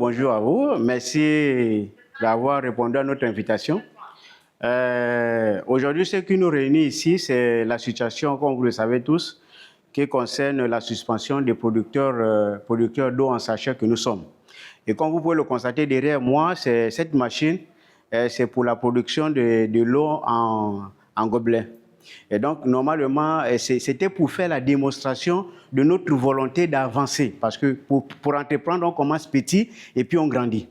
bonjour à vous. Merci d'avoir répondu à notre invitation. Aujourd'hui, ce qui nous réunit ici, c'est la situation, comme vous le savez tous, qui concerne la suspension des producteurs d'eau en sachet que nous sommes. Et comme vous pouvez le constater derrière moi, cette machine, c'est pour la production de l'eau en gobelet. Et donc, normalement, c'était pour faire la démonstration de notre volonté d'avancer. Parce que pour entreprendre, on commence petit et puis on grandit.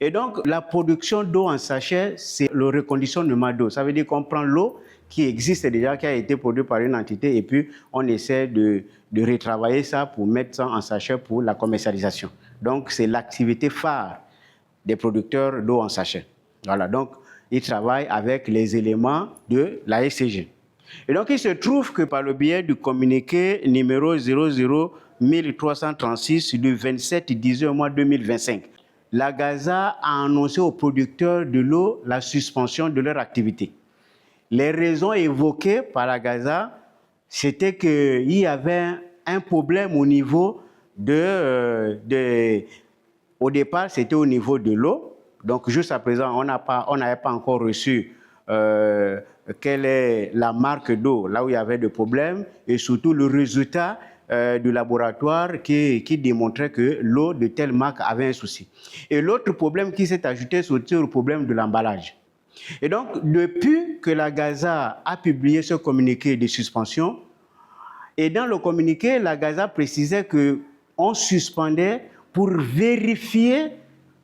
Et donc, la production d'eau en sachet, c'est le reconditionnement d'eau. Ça veut dire qu'on prend l'eau qui existe déjà, qui a été produite par une entité, et puis on essaie de retravailler ça pour mettre ça en sachet pour la commercialisation. Donc, c'est l'activité phare des producteurs d'eau en sachet. Voilà, donc, ils travaillent avec les éléments de la SCG. Et donc, il se trouve que par le biais du communiqué numéro 001336 du 27/18/2025, la Gaza a annoncé aux producteurs de l'eau la suspension de leur activité. Les raisons évoquées par la Gaza, c'était qu'il y avait un problème au niveau au départ, c'était au niveau de l'eau. Donc, juste à présent, on n'avait pas encore reçu quelle est la marque d'eau, là où il y avait des problèmes, et surtout le résultat du laboratoire qui démontrait que l'eau de telle marque avait un souci. Et l'autre problème qui s'est ajouté, c'est le problème de l'emballage. Et donc, depuis que la Gaza a publié ce communiqué de suspension, et dans le communiqué, la Gaza précisait qu'on suspendait pour vérifier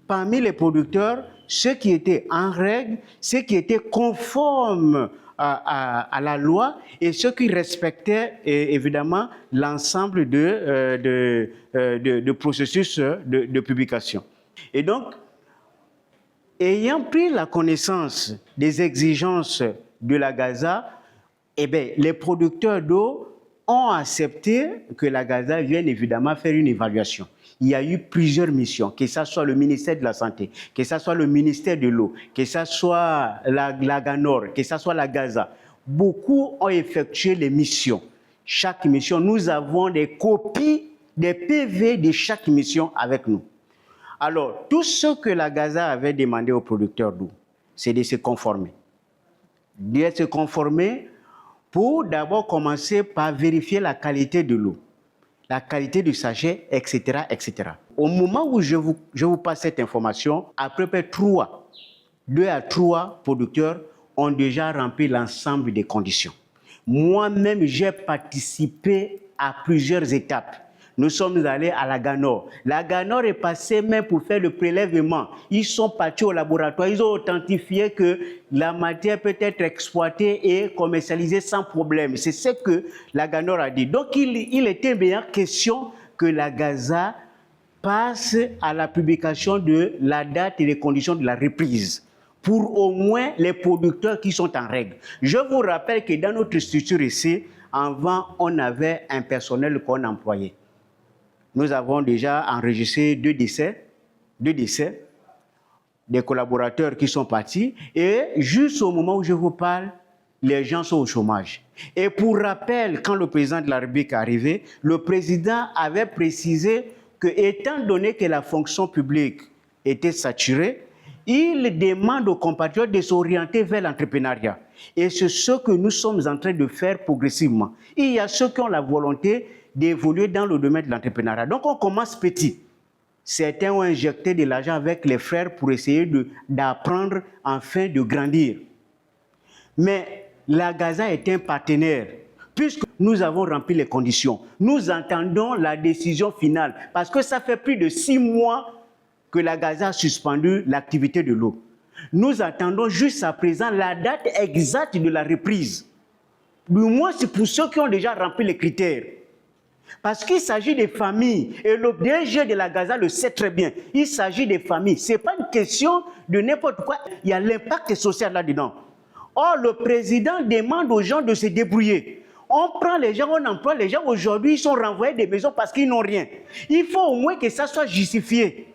parmi les producteurs ceux qui étaient en règle, ceux qui étaient conformes à la loi et ceux qui respectaient évidemment l'ensemble de processus de publication. Et donc, ayant pris la connaissance des exigences de la Gaza, eh bien, les producteurs d'eau ont accepté que la Gaza vienne évidemment faire une évaluation. Il y a eu plusieurs missions, que ce soit le ministère de la Santé, que ce soit le ministère de l'Eau, que ce soit la GANOR, que ce soit la Gaza. Beaucoup ont effectué les missions. Chaque mission, nous avons des copies des PV de chaque mission avec nous. Alors, tout ce que la Gaza avait demandé aux producteurs d'eau, c'est de se conformer. De se conformer pour d'abord commencer par vérifier la qualité de l'eau, la qualité du sachet, etc., etc. Au moment où je vous passe cette information, à peu près 2 à 3 producteurs ont déjà rempli l'ensemble des conditions. Moi-même, j'ai participé à plusieurs étapes. Nous sommes allés à la GANOR. La GANOR est passée même pour faire le prélèvement. Ils sont partis au laboratoire. Ils ont authentifié que la matière peut être exploitée et commercialisée sans problème. C'est ce que la GANOR a dit. Donc, il était bien question que la Gaza passe à la publication de la date et les conditions de la reprise pour au moins les producteurs qui sont en règle. Je vous rappelle que dans notre structure ici, avant, on avait un personnel qu'on employait. Nous avons déjà enregistré 2 décès, des collaborateurs qui sont partis, et juste au moment où je vous parle, les gens sont au chômage. Et pour rappel, quand le président de la République est arrivé, le président avait précisé que, étant donné que la fonction publique était saturée, il demande aux compatriotes de s'orienter vers l'entrepreneuriat. Et c'est ce que nous sommes en train de faire progressivement. Il y a ceux qui ont la volonté d'évoluer dans le domaine de l'entrepreneuriat. Donc, on commence petit. Certains ont injecté de l'argent avec les frères pour essayer d'apprendre, enfin, de grandir. Mais la Gaza est un partenaire, puisque nous avons rempli les conditions. Nous attendons la décision finale, parce que ça fait plus de 6 mois que la Gaza a suspendu l'activité de l'eau. Nous attendons jusqu'à présent la date exacte de la reprise. Du moins, c'est pour ceux qui ont déjà rempli les critères. Parce qu'il s'agit des familles, et le DG de la Gaza le sait très bien, il s'agit des familles. Ce n'est pas une question de n'importe quoi, il y a l'impact social là-dedans. Or, le président demande aux gens de se débrouiller. On prend les gens, on emploie les gens, aujourd'hui ils sont renvoyés des maisons parce qu'ils n'ont rien. Il faut au moins que ça soit justifié.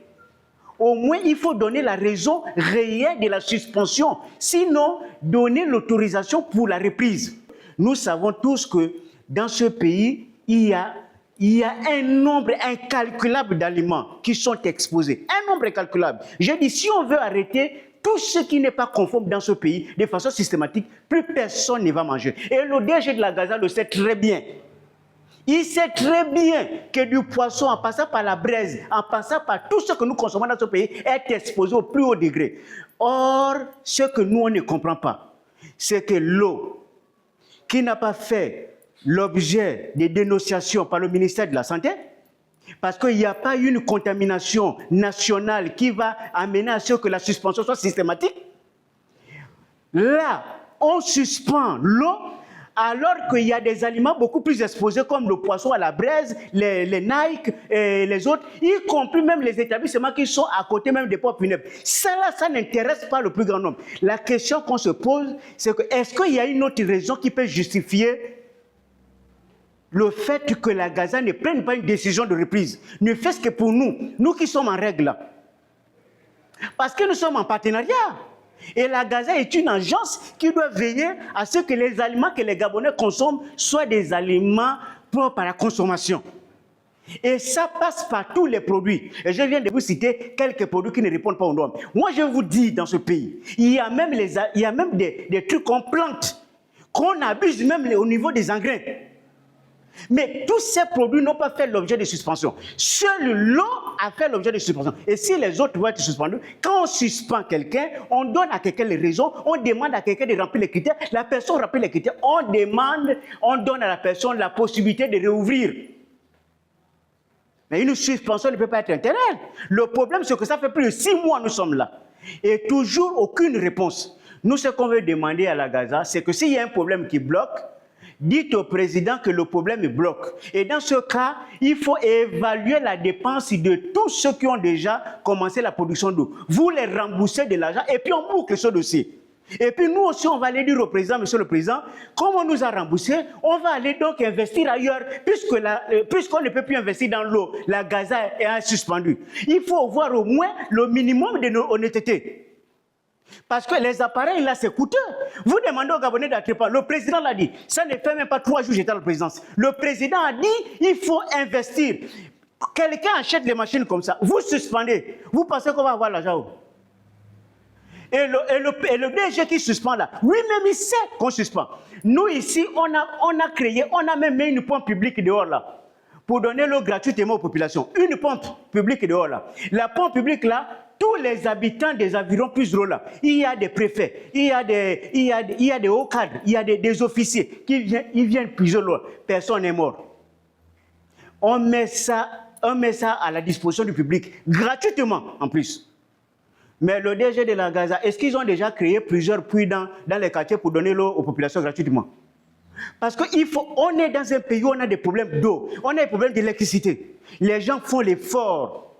Au moins, il faut donner la raison réelle de la suspension. Sinon, donner l'autorisation pour la reprise. Nous savons tous que dans ce pays, il y a il y a un nombre incalculable d'aliments qui sont exposés. Un nombre incalculable. J'ai dit, si on veut arrêter tout ce qui n'est pas conforme dans ce pays de façon systématique, plus personne ne va manger. Et le DG de la Gaza le sait très bien. Il sait très bien que du poisson, en passant par la braise, en passant par tout ce que nous consommons dans ce pays, est exposé au plus haut degré. Or, ce que nous, on ne comprend pas, c'est que l'eau, qui n'a pas fait l'objet de dénonciations par le ministère de la Santé, parce qu'il n'y a pas eu une contamination nationale qui va amener à ce que la suspension soit systématique, là, on suspend l'eau, alors qu'il y a des aliments beaucoup plus exposés comme le poisson à la braise, les Nike et les autres, y compris même les établissements qui sont à côté même des pompes funèbres. Ça là, ça n'intéresse pas le plus grand nombre. La question qu'on se pose, c'est que est-ce qu'il y a une autre raison qui peut justifier le fait que la Gaza ne prenne pas une décision de reprise, ne fait-ce que pour nous, nous qui sommes en règle là. Parce que nous sommes en partenariat. Et la Gaza est une agence qui doit veiller à ce que les aliments que les Gabonais consomment soient des aliments propres à la consommation. Et ça passe par tous les produits. Et je viens de vous citer quelques produits qui ne répondent pas aux normes. Moi, je vous dis, dans ce pays, il y a même des trucs qu'on plante, qu'on abuse même au niveau des engrais. Mais tous ces produits n'ont pas fait l'objet de suspension. Seul l'eau a fait l'objet de suspension. Et si les autres vont être suspendus, quand on suspend quelqu'un, on donne à quelqu'un les raisons, on demande à quelqu'un de remplir les critères, la personne remplit les critères, on donne à la personne la possibilité de réouvrir. Mais une suspension ne peut pas être intérieure. Le problème, c'est que ça fait plus de 6 mois que nous sommes là. Et toujours aucune réponse. Nous, ce qu'on veut demander à la Gaza, c'est que s'il y a un problème qui bloque, dites au président que le problème bloque. Et dans ce cas, il faut évaluer la dépense de tous ceux qui ont déjà commencé la production d'eau. Vous les remboursez de l'argent et puis on boucle ce dossier. Et puis nous aussi, on va aller dire au président, monsieur le président, comme on nous a remboursé, on va aller donc investir ailleurs, puisqu'on ne peut plus investir dans l'eau. La Gaza est suspendue. Il faut voir au moins le minimum de nos honnêteté. Parce que les appareils, là, c'est coûteux. vous demandez aux Gabonais d'entreprendre. Le président l'a dit. Ça ne fait même pas 3 jours que j'étais à la présidence. Le président a dit il faut investir. Quelqu'un achète des machines comme ça. Vous suspendez. Vous pensez qu'on va avoir l'argent? Et le DG qui suspend là, lui-même il sait qu'on suspend. Nous ici, on a même mis une pompe publique dehors là, pour donner l'eau gratuitement aux populations. Une pompe publique dehors là. La pompe publique là, tous les habitants des environs plus gros là, il y a des préfets, il y a des hauts cadres, il y a des officiers qui viennent puiser l'eau. Personne n'est mort. On met ça à la disposition du public, gratuitement en plus. Mais le DG de la Gaza, est-ce qu'ils ont déjà créé plusieurs puits dans les quartiers pour donner l'eau aux populations gratuitement? Parce qu'on est dans un pays où on a des problèmes d'eau, on a des problèmes d'électricité. Les gens font l'effort.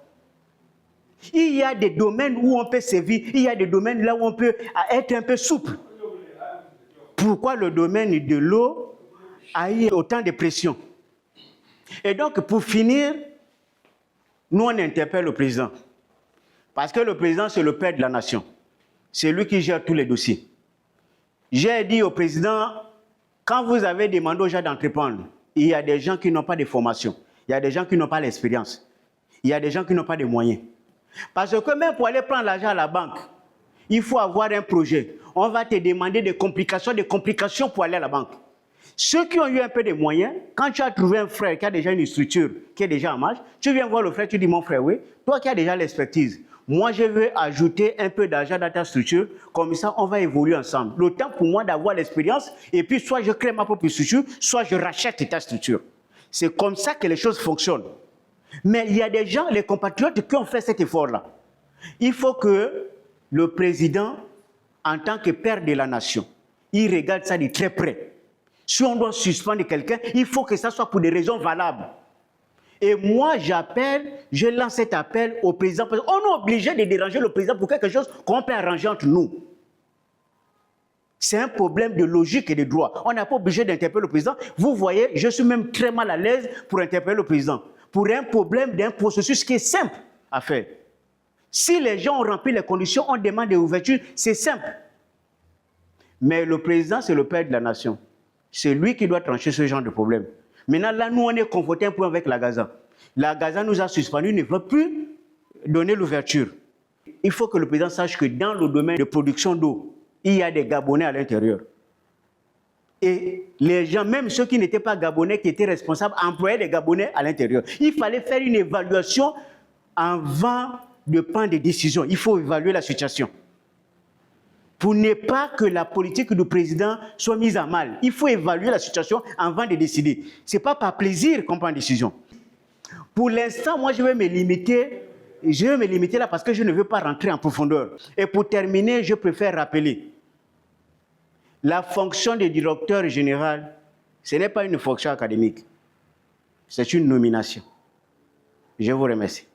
Il y a des domaines où on peut servir, il y a des domaines là où on peut être un peu souple. Pourquoi le domaine de l'eau a eu autant de pression? Et donc, pour finir, nous on interpelle le président. Parce que le président, c'est le père de la nation. C'est lui qui gère tous les dossiers. J'ai dit au président, quand vous avez demandé aux gens d'entreprendre, il y a des gens qui n'ont pas de formation. Il y a des gens qui n'ont pas l'expérience. Il y a des gens qui n'ont pas de moyens. Parce que même pour aller prendre l'argent à la banque, il faut avoir un projet. On va te demander des complications pour aller à la banque. Ceux qui ont eu un peu de moyens, quand tu as trouvé un frère qui a déjà une structure, qui est déjà en marche, tu viens voir le frère, tu dis, mon frère, oui, toi qui as déjà l'expertise, moi, je veux ajouter un peu d'argent dans ta structure. Comme ça, on va évoluer ensemble. Le temps pour moi d'avoir l'expérience. Et puis, soit je crée ma propre structure, soit je rachète ta structure. C'est comme ça que les choses fonctionnent. Mais il y a des gens, les compatriotes, qui ont fait cet effort-là. Il faut que le président, en tant que père de la nation, il regarde ça de très près. Si on doit suspendre quelqu'un, il faut que ça soit pour des raisons valables. Et moi, je lance cet appel au président. Parce qu'on est obligé de déranger le président pour quelque chose qu'on peut arranger entre nous. C'est un problème de logique et de droit. On n'est pas obligé d'interpeller le président. Vous voyez, je suis même très mal à l'aise pour interpeller le président. Pour un problème d'un processus qui est simple à faire. Si les gens ont rempli les conditions, on demande des ouvertures, c'est simple. Mais le président, c'est le père de la nation. C'est lui qui doit trancher ce genre de problème. Maintenant, là, nous, on est confronté un peu avec la Gaza. La Gaza nous a suspendu, ne veut plus donner l'ouverture. Il faut que le président sache que dans le domaine de production d'eau, il y a des Gabonais à l'intérieur. Et les gens, même ceux qui n'étaient pas Gabonais, qui étaient responsables, employaient des Gabonais à l'intérieur. Il fallait faire une évaluation avant de prendre des décisions. Il faut évaluer la situation. Pour ne pas que la politique du président soit mise à mal. Il faut évaluer la situation avant de décider. Ce n'est pas par plaisir qu'on prend une décision. Pour l'instant, moi, je vais me limiter là parce que je ne veux pas rentrer en profondeur. Et pour terminer, je préfère rappeler la fonction de directeur général, ce n'est pas une fonction académique. C'est une nomination. Je vous remercie.